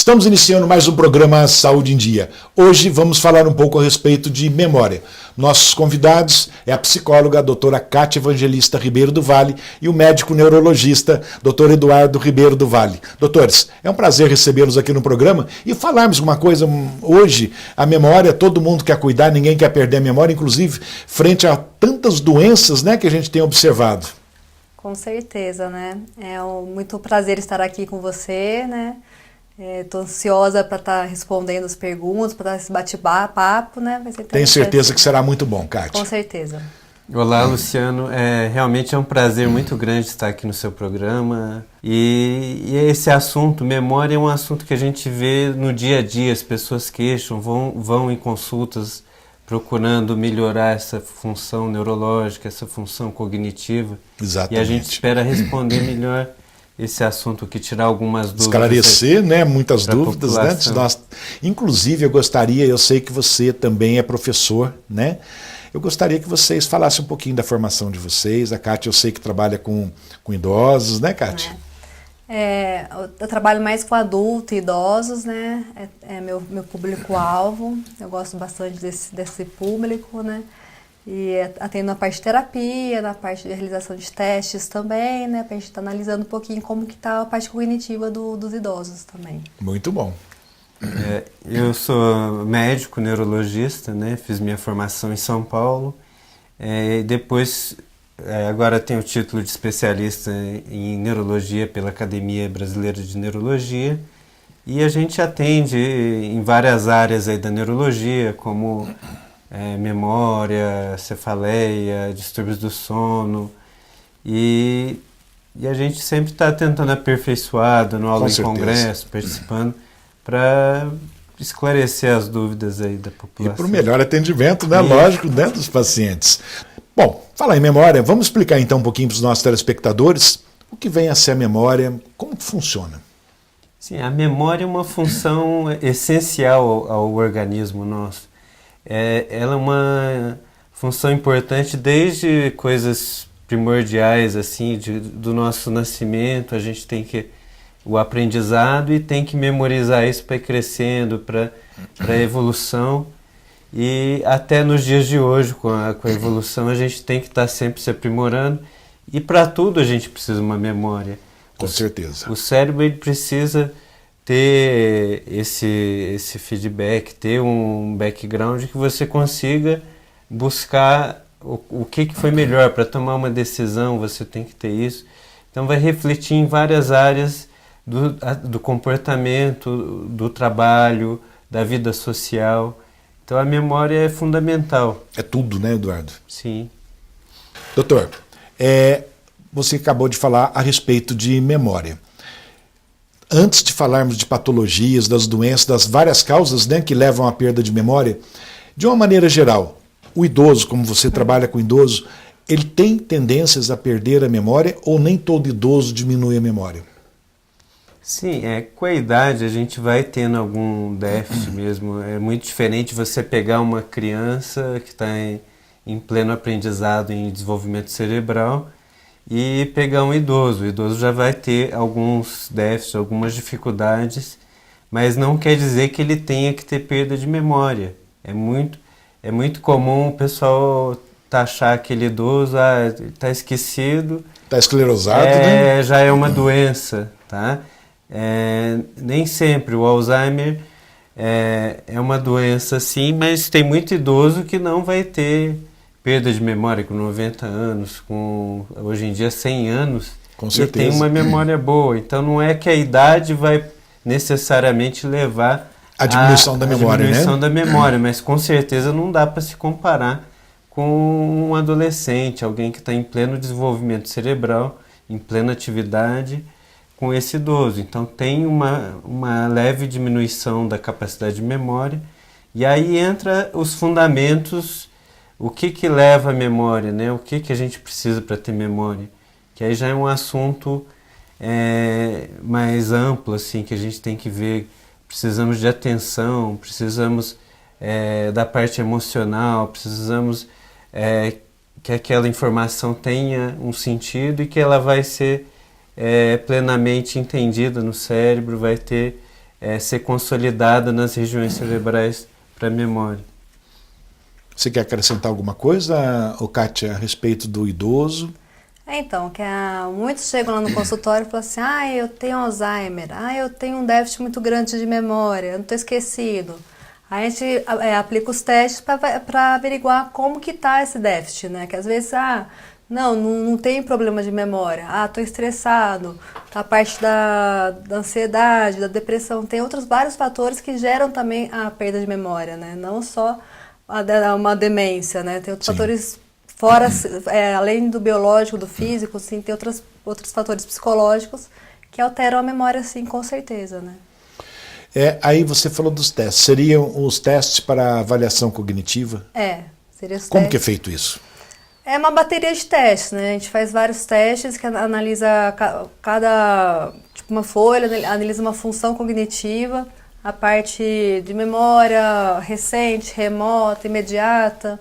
Estamos iniciando mais um programa Saúde em Dia. Hoje vamos falar um pouco a respeito de memória. Nossos convidados é a psicóloga a doutora Cátia Evangelista Ribeiro do Vale e o médico neurologista doutor Eduardo Ribeiro do Vale. Doutores, é um prazer recebê-los aqui no programa e falarmos uma coisa. Hoje, a memória, todo mundo quer cuidar, ninguém quer perder a memória, inclusive frente a tantas doenças, né, que a gente tem observado. Com certeza, né? É muito prazer estar aqui com você, né? Estou ansiosa para estar respondendo as perguntas, para esse bate-papo, né? Vai ser Tenho certeza que será muito bom, Cátia. Com certeza. Olá, Luciano. Realmente é um prazer muito grande estar aqui no seu programa. E esse assunto, memória, é um assunto que a gente vê no dia a dia. As pessoas queixam, vão em consultas procurando melhorar essa função neurológica, essa função cognitiva. Exatamente. E a gente espera responder melhor esse assunto, que tirar algumas dúvidas. Esclarecer, né, muitas dúvidas, né? Inclusive, eu sei que você também é professor, né? Eu gostaria que vocês falassem um pouquinho da formação de vocês. A Cátia, eu sei que trabalha com idosos, né, Cátia? Eu trabalho mais com adultos e idosos, né? É meu público-alvo. Eu gosto bastante desse público, né? E atendo na parte de terapia, na parte de realização de testes também, né? Pra gente estar analisando um pouquinho como que tá a parte cognitiva dos idosos também. Muito bom. Eu sou médico neurologista, né? Fiz minha formação em São Paulo. Depois, agora tenho o título de especialista em neurologia pela Academia Brasileira de Neurologia. E a gente atende em várias áreas aí da neurologia, como memória, cefaleia, distúrbios do sono, e a gente sempre está tentando aperfeiçoar, dando aula em congresso, participando, para esclarecer as dúvidas aí da população. E para o melhor atendimento, né? Lógico, né, dos pacientes. Bom, falar em memória, vamos explicar então um pouquinho para os nossos telespectadores o que vem a ser a memória, como que funciona. Sim, a memória é uma função essencial ao organismo nosso. Ela é uma função importante desde coisas primordiais, assim, do nosso nascimento. A gente tem o aprendizado e tem que memorizar isso para ir crescendo, para a evolução. E até nos dias de hoje, com a evolução, a gente tem que estar sempre se aprimorando. E para tudo a gente precisa de uma memória. Com certeza. O cérebro, ele precisa ter esse feedback, ter um background que você consiga buscar o que foi melhor para tomar uma decisão. Você tem que ter isso. Então vai refletir em várias áreas do comportamento, do trabalho, da vida social. Então a memória é fundamental. É tudo, né, Eduardo? Sim. Doutor, você acabou de falar a respeito de memória. Antes de falarmos de patologias, das doenças, das várias causas, né, que levam à perda de memória, de uma maneira geral, o idoso, como você trabalha com idoso, ele tem tendências a perder a memória ou nem todo idoso diminui a memória? Sim, com a idade a gente vai tendo algum déficit mesmo. É muito diferente você pegar uma criança que está em pleno aprendizado, em desenvolvimento cerebral, e pegar um idoso. O idoso já vai ter alguns déficits, algumas dificuldades, mas não quer dizer que ele tenha que ter perda de memória. É muito comum o pessoal taxar aquele idoso, está esquecido. Está esclerosado, né? Já é uma doença, tá? Nem sempre o Alzheimer é uma doença, sim, mas tem muito idoso que não vai ter perda de memória com 90 anos, com hoje em dia 100 anos, com certeza. E tem uma memória boa. Então não é que a idade vai necessariamente levar a diminuição da memória, da memória, mas com certeza não dá para se comparar com um adolescente, alguém que está em pleno desenvolvimento cerebral, em plena atividade, com esse idoso. Então tem uma leve diminuição da capacidade de memória, e aí entra os fundamentos. O que leva à memória, né? O que a gente precisa para ter memória? Que aí já é um assunto mais amplo, assim, que a gente tem que ver. Precisamos de atenção, precisamos da parte emocional, precisamos que aquela informação tenha um sentido e que ela vai ser plenamente entendida no cérebro, vai ter ser consolidada nas regiões cerebrais para a memória. Você quer acrescentar alguma coisa, Kátia, a respeito do idoso? Então, muitos chegam lá no consultório e falam assim, eu tenho Alzheimer, eu tenho um déficit muito grande de memória, eu não estou esquecido. Aí a gente aplica os testes para averiguar como que está esse déficit, né? Que às vezes, não tem problema de memória, estou estressado, a parte da ansiedade, da depressão, tem vários fatores que geram também a perda de memória, né? Não só uma demência, né? Tem outros fatores fora, além do biológico, do físico, sim, tem outros fatores psicológicos que alteram a memória, sim, com certeza, né? Aí você falou dos testes. Seriam os testes para avaliação cognitiva? Seria os Como testes. que é feito isso? É uma bateria de testes, né? A gente faz vários testes que analisa cada, tipo uma folha, analisa uma função cognitiva, a parte de memória recente, remota, imediata,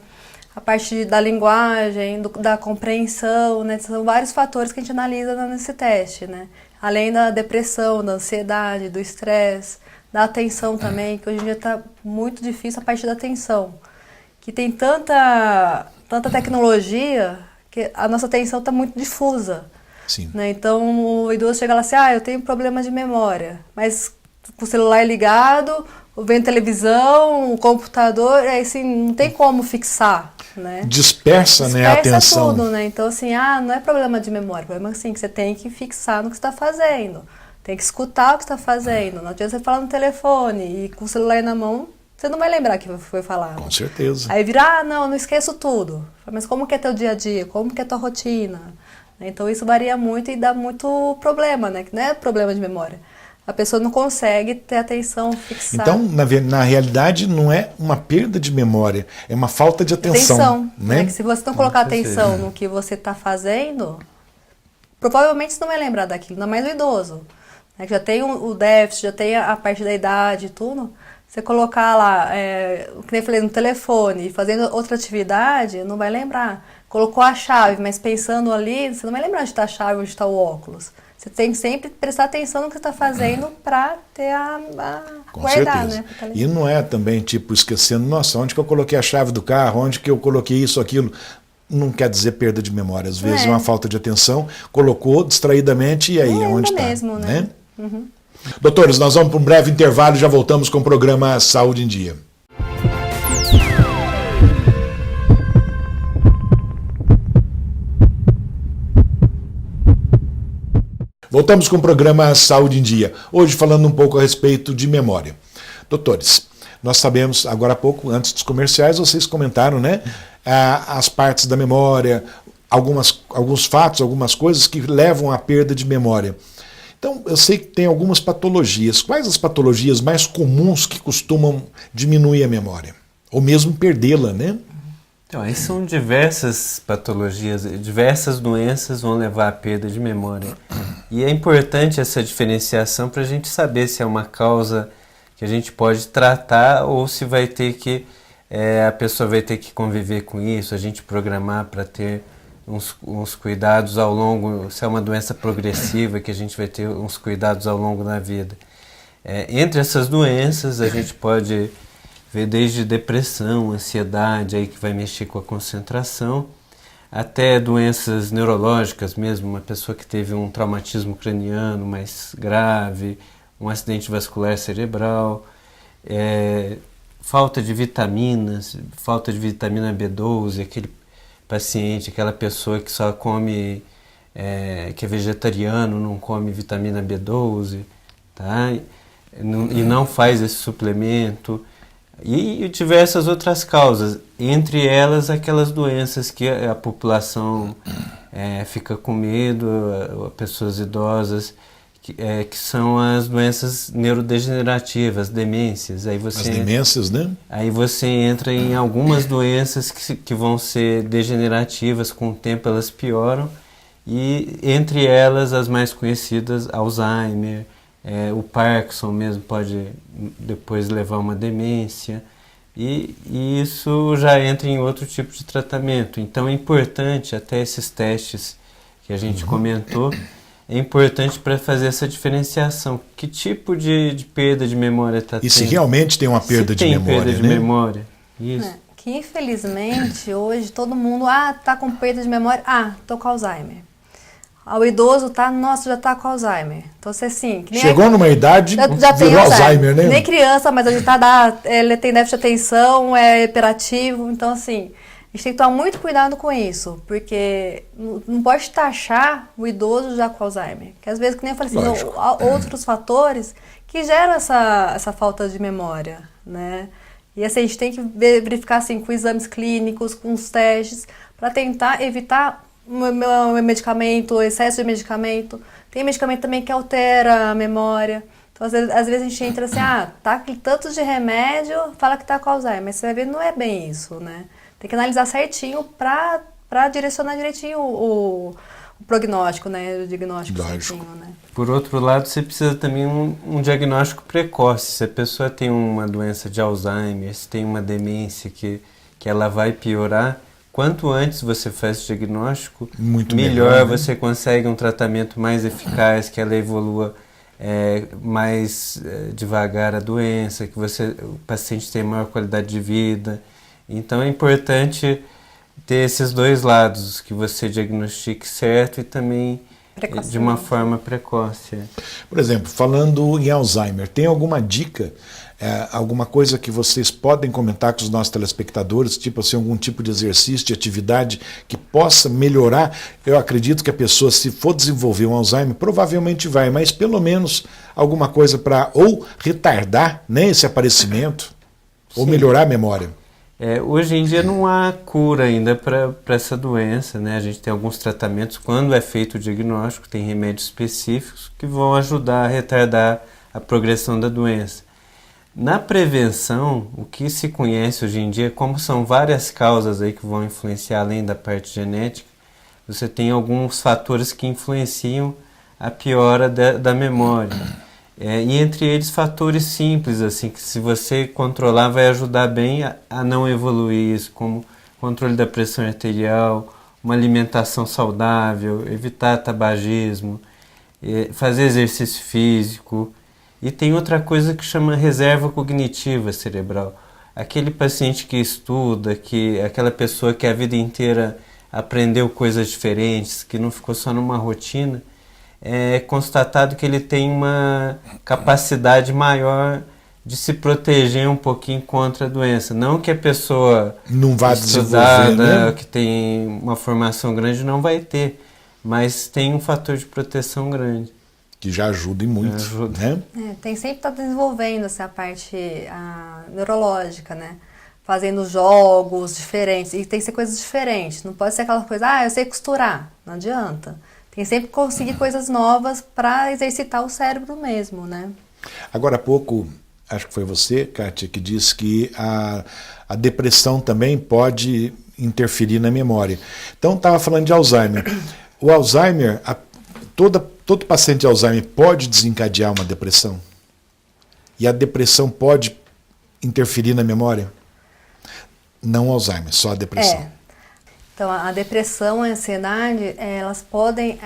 a parte da linguagem, da compreensão, né? São vários fatores que a gente analisa nesse teste, né? Além da depressão, da ansiedade, do estresse, da atenção também, que hoje em dia está muito difícil a parte da atenção. Que tem tanta tecnologia que a nossa atenção está muito difusa. Sim. Né? Então o idoso chega lá assim, eu tenho problema de memória, mas com o celular ligado, vendo televisão, o computador, assim, não tem como fixar. Né? Dispersa, né, a atenção. Tudo, né? Então, assim, não é problema de memória, é problema assim, que você tem que fixar no que você está fazendo, tem que escutar o que você está fazendo. Não adianta você falar no telefone e com o celular na mão, você não vai lembrar que foi falar. Com certeza. Aí vira, não esqueço tudo. Mas como que é teu dia a dia? Como que é tua rotina? Então isso varia muito e dá muito problema, né? Que não é problema de memória. A pessoa não consegue ter atenção fixada. Então, na realidade, não é uma perda de memória, é uma falta de atenção. Né? Que se você não colocar atenção no que você está fazendo, provavelmente você não vai lembrar daquilo, ainda mais o idoso. Né? Que já tem o déficit, já tem a parte da idade e tudo. Você colocar lá, que nem eu falei, no telefone, fazendo outra atividade, não vai lembrar. Colocou a chave, mas pensando ali, você não vai lembrar onde está a chave, onde está o óculos. Você tem que sempre prestar atenção no que você está fazendo para ter Com guardar, certeza. né? E não é também, tipo, esquecendo, nossa, onde que eu coloquei a chave do carro, onde que eu coloquei isso, aquilo. Não quer dizer perda de memória. Às vezes é uma falta de atenção, colocou distraidamente e aí, onde está? Mesmo, né? Uhum. Doutores, nós vamos para um breve intervalo e já voltamos com o programa Saúde em Dia. Voltamos com o programa Saúde em Dia, hoje falando um pouco a respeito de memória. Doutores, nós sabemos, agora há pouco, antes dos comerciais, vocês comentaram, né, as partes da memória, alguns fatos, algumas coisas que levam à perda de memória. Então, eu sei que tem algumas patologias. Quais as patologias mais comuns que costumam diminuir a memória? Ou mesmo perdê-la, né? Então, aí são diversas patologias, diversas doenças vão levar à perda de memória. E é importante essa diferenciação para a gente saber se é uma causa que a gente pode tratar ou se vai ter que, a pessoa vai ter que conviver com isso, a gente programar para ter uns cuidados ao longo, se é uma doença progressiva, que a gente vai ter uns cuidados ao longo da vida. Entre essas doenças, a gente pode ver desde depressão, ansiedade, aí que vai mexer com a concentração, até doenças neurológicas mesmo, uma pessoa que teve um traumatismo craniano mais grave, um acidente vascular cerebral, falta de vitaminas, falta de vitamina B12, aquele paciente, aquela pessoa que só come, que é vegetariano, não come vitamina B12, tá? E não faz esse suplemento. E diversas outras causas, entre elas aquelas doenças que a população fica com medo, pessoas idosas, que são as doenças neurodegenerativas, demências. As demências, né? Aí você entra em algumas doenças que vão ser degenerativas, com o tempo elas pioram, e entre elas as mais conhecidas, Alzheimer, o Parkinson mesmo pode depois levar a uma demência, e isso já entra em outro tipo de tratamento. Então é importante, até esses testes que a gente comentou, é importante para fazer essa diferenciação. Que tipo de perda de memória está tendo? E se realmente tem uma perda de memória, perda de né? memória. Isso. Que infelizmente hoje todo mundo, tá com perda de memória, tô com Alzheimer. O idoso nossa, já tá com Alzheimer. Então, assim... Que nem Chegou numa idade, já tem virou Alzheimer, né? Nem criança, mas ele ele tem déficit de atenção, é hiperativo. Então, assim, a gente tem que tomar muito cuidado com isso, porque não pode taxar o idoso já com Alzheimer. Porque às vezes, que nem eu falei assim, há outros fatores que geram essa falta de memória, né? E assim, a gente tem que verificar assim, com exames clínicos, com os testes, para tentar evitar o medicamento, o excesso de medicamento. Tem medicamento também que altera a memória. Então, às vezes a gente entra assim, tá com tanto de remédio, fala que tá com Alzheimer. Mas você vai ver, não é bem isso, né? Tem que analisar certinho para direcionar direitinho o prognóstico, né? O diagnóstico certinho, né? Por outro lado, você precisa também um diagnóstico precoce. Se a pessoa tem uma doença de Alzheimer, se tem uma demência que ela vai piorar, quanto antes você faz esse diagnóstico, muito melhor, né? Você consegue um tratamento mais eficaz, que ela evolua mais devagar a doença, que o paciente tenha maior qualidade de vida. Então é importante ter esses dois lados, que você diagnostique certo e também de uma forma precoce. Por exemplo, falando em Alzheimer, tem alguma dica, alguma coisa que vocês podem comentar com os nossos telespectadores, tipo assim, algum tipo de exercício, de atividade que possa melhorar? Eu acredito que a pessoa, se for desenvolver um Alzheimer, provavelmente vai, mas pelo menos alguma coisa para ou retardar, né, esse aparecimento, ou melhorar a memória. Hoje em dia não há cura ainda para essa doença, né? A gente tem alguns tratamentos, quando é feito o diagnóstico, tem remédios específicos que vão ajudar a retardar a progressão da doença. Na prevenção, o que se conhece hoje em dia, como são várias causas aí que vão influenciar além da parte genética, você tem alguns fatores que influenciam a piora da memória. E entre eles fatores simples, assim, que se você controlar vai ajudar bem a não evoluir isso, como controle da pressão arterial, uma alimentação saudável, evitar tabagismo, fazer exercício físico. E tem outra coisa que chama reserva cognitiva cerebral. Aquele paciente que estuda, aquela pessoa que a vida inteira aprendeu coisas diferentes, que não ficou só numa rotina, é constatado que ele tem uma capacidade maior de se proteger um pouquinho contra a doença. Não que a pessoa não vá estudada, desenvolver, né? Que tem uma formação grande, não vai ter, mas tem um fator de proteção grande. Que já ajuda e muito, né? Tem sempre estar desenvolvendo essa parte neurológica, né? Fazendo jogos diferentes, e tem que ser coisas diferentes. Não pode ser aquela coisa, eu sei costurar, não adianta. Tem sempre que conseguir coisas novas para exercitar o cérebro mesmo, né? Agora há pouco, acho que foi você, Kátia, que disse que a depressão também pode interferir na memória. Então, estava falando de Alzheimer. O Alzheimer, todo paciente de Alzheimer pode desencadear uma depressão? E a depressão pode interferir na memória? Não Alzheimer, só a depressão. Então, a depressão e a ansiedade, elas podem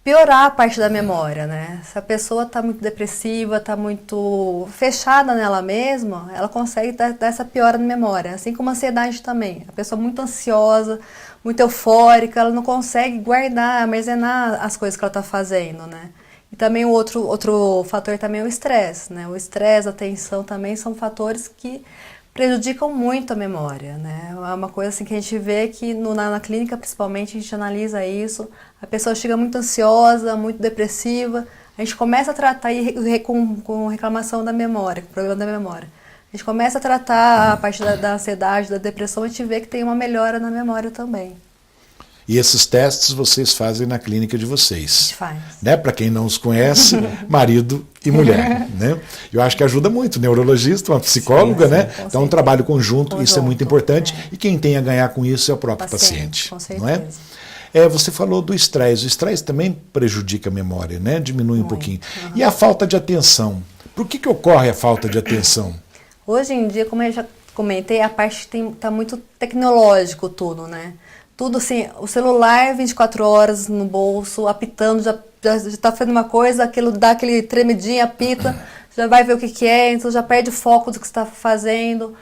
piorar a parte da memória, né? Se a pessoa está muito depressiva, está muito fechada nela mesma, ela consegue dar essa piora na memória. Assim como a ansiedade também. A pessoa muito ansiosa, muito eufórica, ela não consegue guardar, armazenar as coisas que ela está fazendo, né? E também o outro fator também é o estresse, né? O estresse, a tensão também são fatores que prejudicam muito a memória, né? É uma coisa assim que a gente vê que na clínica, principalmente, a gente analisa isso, a pessoa chega muito ansiosa, muito depressiva, a gente começa a tratar com reclamação da memória, com problema da memória. A gente começa a tratar a parte da ansiedade, da depressão, a gente vê que tem uma melhora na memória também. E esses testes vocês fazem na clínica de vocês. A gente faz. Né? Para quem não os conhece, marido e mulher. Né? Eu acho que ajuda muito, neurologista, uma psicóloga, sim, né? Então é um trabalho conjunto, isso é muito importante. É. E quem tem a ganhar com isso é o próprio paciente. Com certeza. Não é? Você falou do estresse. O estresse também prejudica a memória, né? Diminui um pouquinho. E a falta de atenção? Por que ocorre a falta de atenção? Hoje em dia, como eu já comentei, a parte está muito tecnológico tudo, né? tudo assim, o celular 24 horas no bolso, apitando, já tá fazendo uma coisa, aquilo dá aquele tremidinho, apita, já vai ver o que é, então já perde o foco do que você está fazendo.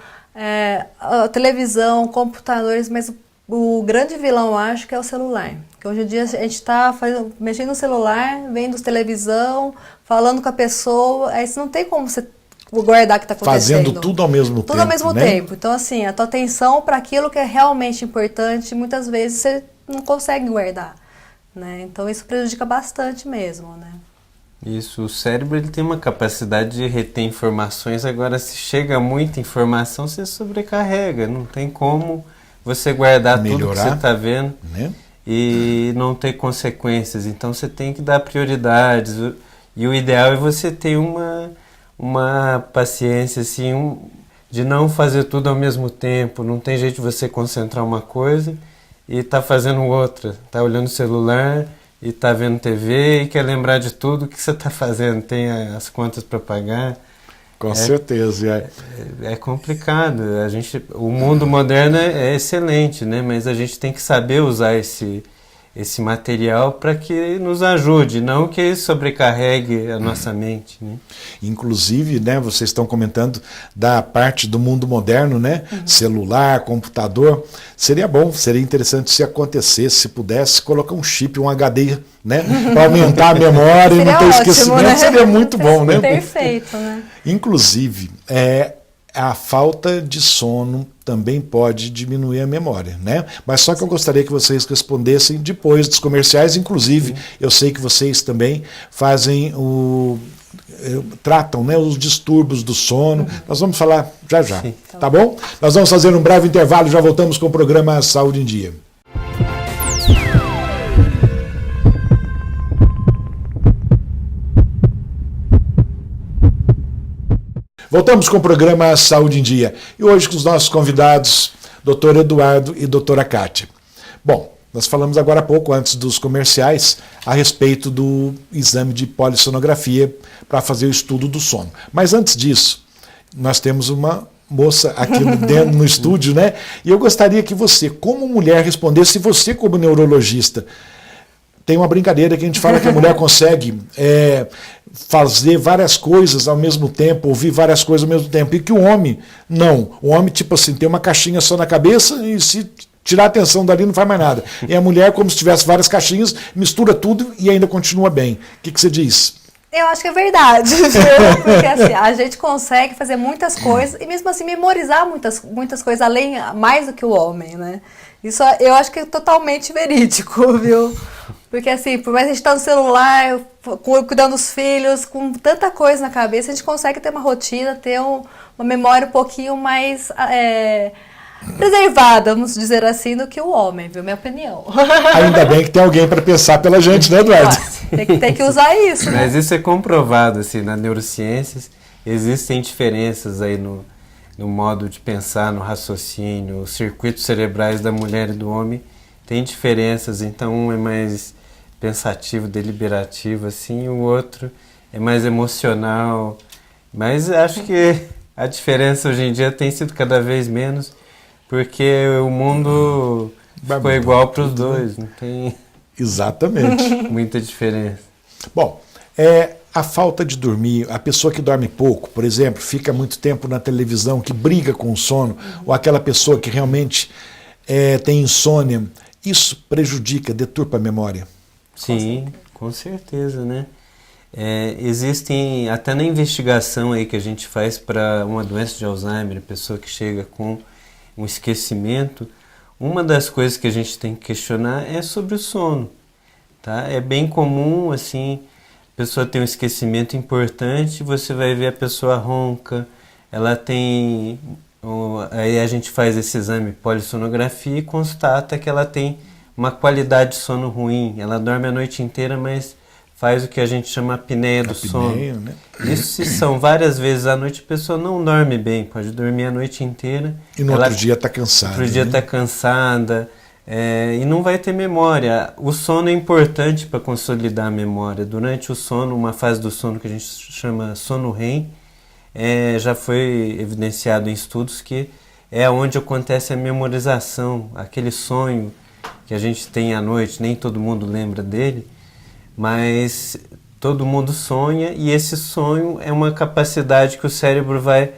A televisão, computadores, mas o grande vilão, eu acho, que é o celular. Que hoje em dia a gente está mexendo no celular, vendo televisão, falando com a pessoa, aí você não tem como você guardar o que está acontecendo. Fazendo tudo ao mesmo tempo. Tudo ao mesmo né? tempo. Então, assim, a tua atenção para aquilo que é realmente importante, muitas vezes você não consegue guardar. Né? Então, isso prejudica bastante mesmo, né? Isso, o cérebro ele tem uma capacidade de reter informações, agora se chega muita informação, você sobrecarrega, não tem como você guardar tudo que você está vendo, né? E não ter consequências, então você tem que dar prioridades, e o ideal é você ter uma paciência assim, de não fazer tudo ao mesmo tempo, não tem jeito de você concentrar uma coisa e tá fazendo outra, tá olhando o celular e tá vendo TV e quer lembrar de tudo que você tá fazendo, tem as contas para pagar. Com certeza. É complicado. O mundo moderno é excelente, né? Mas a gente tem que saber usar esse material para que nos ajude, não que sobrecarregue a nossa mente, né? Inclusive, né, vocês estão comentando da parte do mundo moderno, né? Celular, computador. Seria bom, seria interessante se acontecesse, se pudesse colocar um chip, um HD, né? Para aumentar a memória e não ter esquecimento. Né? Seria muito bom, né? Perfeito, né? Inclusive, a falta de sono também pode diminuir a memória, né? Mas só que eu gostaria que vocês respondessem depois dos comerciais. Inclusive, eu sei que vocês também fazem tratam, né, os distúrbios do sono. Nós vamos falar já. Sim. Tá bom? Nós vamos fazer um breve intervalo e já voltamos com o programa Saúde em Dia. Voltamos com o programa Saúde em Dia. E hoje com os nossos convidados, Dr. Eduardo e doutora Kátia. Bom, nós falamos agora há pouco, antes dos comerciais, a respeito do exame de polissonografia para fazer o estudo do sono. Mas antes disso, nós temos uma moça aqui dentro no estúdio, né? E eu gostaria que você, como mulher, respondesse, você como neurologista. Tem uma brincadeira que a gente fala que a mulher consegue fazer várias coisas ao mesmo tempo, ouvir várias coisas ao mesmo tempo, e que o homem não. O homem, tipo assim, tem uma caixinha só na cabeça e se tirar a atenção dali não faz mais nada. E a mulher, como se tivesse várias caixinhas, mistura tudo e ainda continua bem. O que você diz? Eu acho que é verdade, porque assim, a gente consegue fazer muitas coisas e mesmo assim memorizar muitas coisas mais do que o homem, né? Isso eu acho que é totalmente verídico, viu? Porque assim, por mais a gente estar no celular, cuidando dos filhos, com tanta coisa na cabeça, a gente consegue ter uma rotina, ter uma memória um pouquinho mais preservada, vamos dizer assim, do que o homem, viu? Minha opinião. Ainda bem que tem alguém para pensar pela gente, né, Eduardo? Tem que usar isso, né? Mas isso é comprovado, assim, nas neurociências. Existem diferenças aí no modo de pensar, no raciocínio, os circuitos cerebrais da mulher e do homem tem diferenças, então um é mais pensativo, deliberativo, assim, o outro é mais emocional, mas acho que a diferença hoje em dia tem sido cada vez menos, porque o mundo ficou igual para os dois, não tem Exatamente. muita diferença. Bom, a falta de dormir, a pessoa que dorme pouco, por exemplo, fica muito tempo na televisão, que briga com o sono, ou aquela pessoa que realmente tem insônia, isso prejudica, deturpa a memória? Sim, com certeza, né? Existem, até na investigação aí que a gente faz para uma doença de Alzheimer, a pessoa que chega com um esquecimento, uma das coisas que a gente tem que questionar é sobre o sono, tá? É bem comum, assim, a pessoa tem um esquecimento importante, você vai ver a pessoa ronca, ela tem... Aí a gente faz esse exame polissonografia e constata que ela tem uma qualidade de sono ruim. Ela dorme a noite inteira, mas faz o que a gente chama apneia do sono. Né? Isso se são várias vezes à noite, a pessoa não dorme bem, pode dormir a noite inteira. E no outro dia está cansada. No outro dia está cansada e não vai ter memória. O sono é importante para consolidar a memória. Durante o sono, uma fase do sono que a gente chama sono REM, já foi evidenciado em estudos que é onde acontece a memorização, aquele sonho que a gente tem à noite, nem todo mundo lembra dele, mas todo mundo sonha, e esse sonho é uma capacidade que o cérebro vai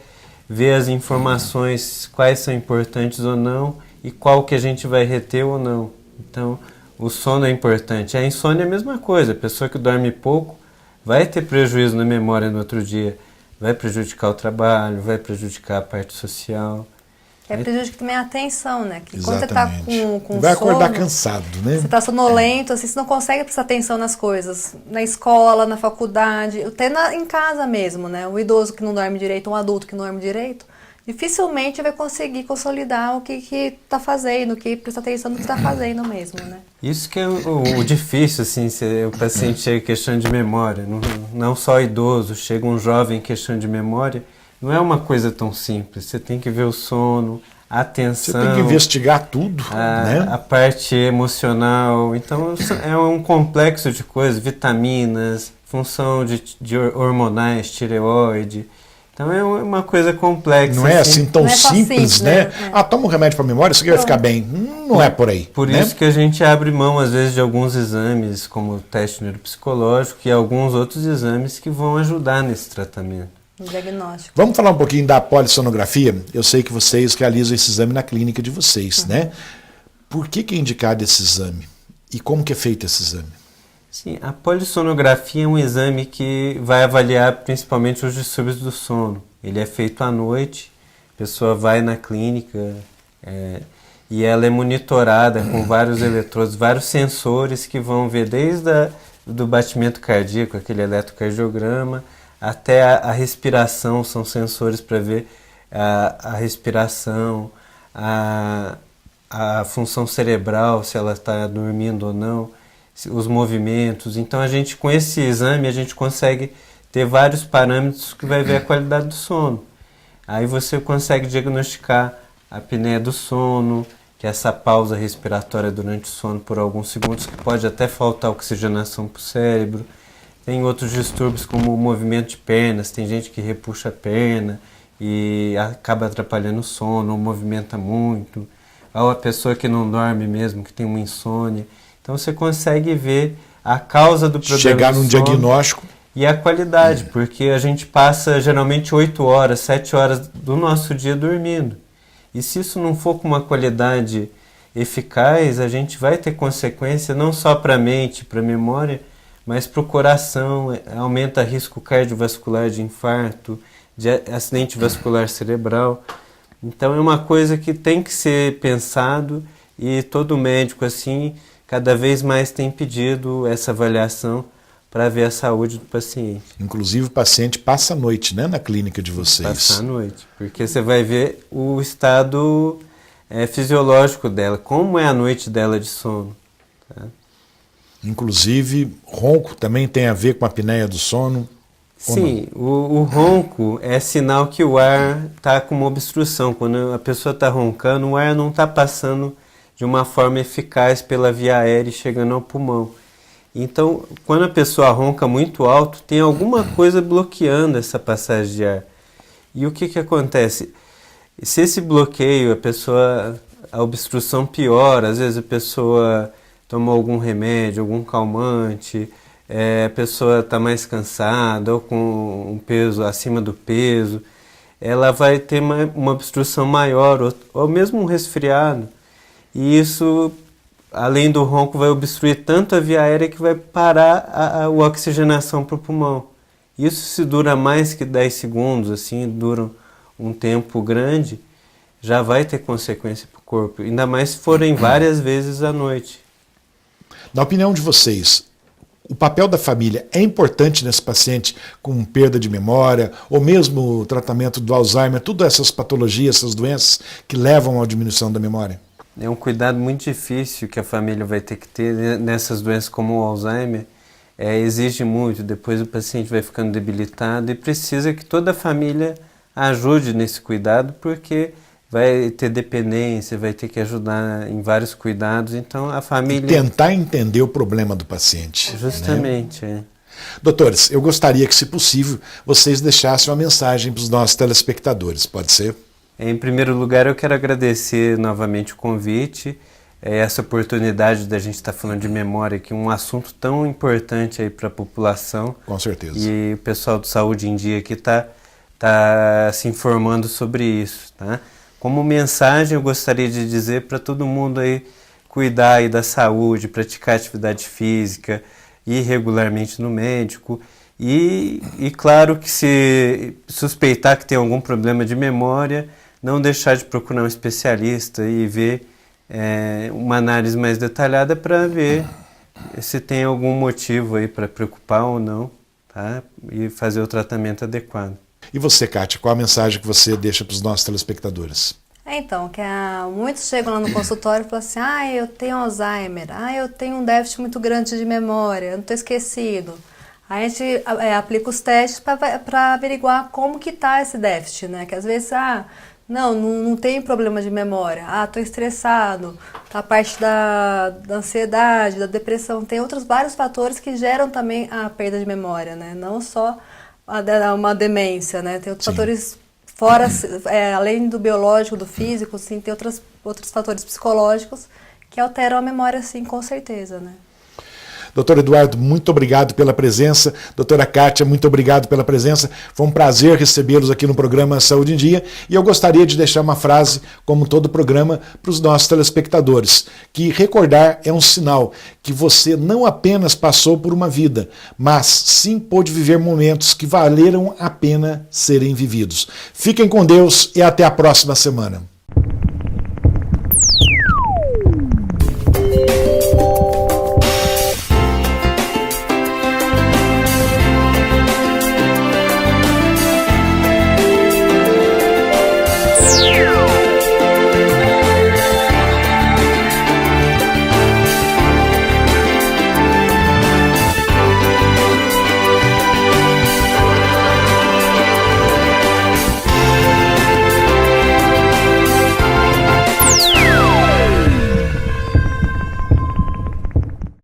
ver as informações, quais são importantes ou não, e qual que a gente vai reter ou não. Então, o sono é importante. A insônia é a mesma coisa. A pessoa que dorme pouco vai ter prejuízo na memória no outro dia, vai prejudicar o trabalho, vai prejudicar a parte social. Prejudica também a atenção, né? Que quando Exatamente. você está com vai sono, acordar cansado, né? você está sonolento, assim, você não consegue prestar atenção nas coisas. Na escola, na faculdade, até em casa mesmo, né? O idoso que não dorme direito, um adulto que não dorme direito, dificilmente vai conseguir consolidar o que está fazendo, o que presta atenção no que está fazendo mesmo, né? Isso que é o difícil, assim, se o paciente chega em questão de memória, não só idoso, chega um jovem em questão de memória, não é uma coisa tão simples. Você tem que ver o sono, a atenção. Você tem que investigar tudo, né? A parte emocional. Então, é um complexo de coisas, vitaminas, função de hormonais, tireoide. Então, é uma coisa complexa. Não é assim tão não é simples, né? Toma um remédio para memória, isso aqui vai ficar bem. Não é por aí. Por né? isso que a gente abre mão, às vezes, de alguns exames, como o teste neuropsicológico e alguns outros exames que vão ajudar nesse tratamento. No diagnóstico. Vamos falar um pouquinho da polissonografia? Eu sei que vocês realizam esse exame na clínica de vocês, né? Por que é indicado esse exame? E como que é feito esse exame? Sim, a polissonografia é um exame que vai avaliar principalmente os distúrbios do sono. Ele é feito à noite, a pessoa vai na clínica e ela é monitorada com vários eletrodos, vários sensores que vão ver desde do batimento cardíaco, aquele eletrocardiograma, até a respiração, são sensores para ver a respiração, a função cerebral, se ela está dormindo ou não, os movimentos. Então, com esse exame, a gente consegue ter vários parâmetros que vai ver a qualidade do sono. Aí você consegue diagnosticar a apneia do sono, que é essa pausa respiratória durante o sono por alguns segundos, que pode até faltar oxigenação para o cérebro. Tem outros distúrbios como o movimento de pernas, tem gente que repuxa a perna e acaba atrapalhando o sono, ou movimenta muito, ou a pessoa que não dorme mesmo, que tem uma insônia. Então você consegue ver a causa do problema chegar do num sono diagnóstico. E a qualidade, porque a gente passa geralmente 8 horas, 7 horas do nosso dia dormindo. E se isso não for com uma qualidade eficaz, a gente vai ter consequência não só para a mente, para a memória, mas para o coração, aumenta risco cardiovascular de infarto, de acidente vascular cerebral. Então é uma coisa que tem que ser pensado e todo médico assim cada vez mais tem pedido essa avaliação para ver a saúde do paciente. Inclusive o paciente passa a noite, né, na clínica de vocês. Passa a noite, porque você vai ver o estado fisiológico dela, como é a noite dela de sono. Tá? Inclusive, ronco também tem a ver com a apneia do sono? Sim, o ronco é sinal que o ar está com uma obstrução. Quando a pessoa está roncando, o ar não está passando de uma forma eficaz pela via aérea e chegando ao pulmão. Então, quando a pessoa ronca muito alto, tem alguma coisa bloqueando essa passagem de ar. E o que acontece? Se esse bloqueio, a obstrução piora, às vezes a pessoa tomou algum remédio, algum calmante, a pessoa está mais cansada ou com um peso acima do peso, ela vai ter uma obstrução maior ou mesmo um resfriado. E isso, além do ronco, vai obstruir tanto a via aérea que vai parar a oxigenação para o pulmão. Isso, se dura mais que 10 segundos, assim, dura um tempo grande, já vai ter consequência para o corpo. Ainda mais se forem várias vezes à noite. Na opinião de vocês, o papel da família é importante nesse paciente com perda de memória, ou mesmo o tratamento do Alzheimer, todas essas patologias, essas doenças que levam à diminuição da memória? É um cuidado muito difícil que a família vai ter que ter nessas doenças como o Alzheimer. Exige muito, depois o paciente vai ficando debilitado e precisa que toda a família ajude nesse cuidado, porque vai ter dependência, vai ter que ajudar em vários cuidados, então a família... E tentar entender o problema do paciente. Justamente, né? Doutores, eu gostaria que, se possível, vocês deixassem uma mensagem para os nossos telespectadores, pode ser? Em primeiro lugar, eu quero agradecer novamente o convite. essa oportunidade da gente estar falando de memória, que é um assunto tão importante aí para a população. Com certeza. E o pessoal do Saúde em Dia aqui está se informando sobre isso, tá? Como mensagem, eu gostaria de dizer para todo mundo aí cuidar aí da saúde, praticar atividade física, ir regularmente no médico e claro que se suspeitar que tem algum problema de memória, não deixar de procurar um especialista e ver uma análise mais detalhada para ver se tem algum motivo aí para preocupar ou não, tá? E fazer o tratamento adequado. E você, Kátia, qual a mensagem que você deixa para os nossos telespectadores? Então, muitos chegam lá no consultório e falam assim, eu tenho Alzheimer, eu tenho um déficit muito grande de memória, eu não estou esquecido. Aí a gente aplica os testes para averiguar como que está esse déficit, né? Que às vezes, não tem problema de memória, estou estressado, tá a parte da ansiedade, da depressão, tem vários fatores que geram também a perda de memória, né? Não só uma demência, né? Tem outros fatores fora, além do biológico, do físico, sim, tem outros fatores psicológicos que alteram a memória, sim, com certeza, né? Doutor Eduardo, muito obrigado pela presença. Doutora Kátia, muito obrigado pela presença. Foi um prazer recebê-los aqui no programa Saúde em Dia. E eu gostaria de deixar uma frase, como todo o programa, para os nossos telespectadores, que recordar é um sinal que você não apenas passou por uma vida, mas sim pôde viver momentos que valeram a pena serem vividos. Fiquem com Deus e até a próxima semana.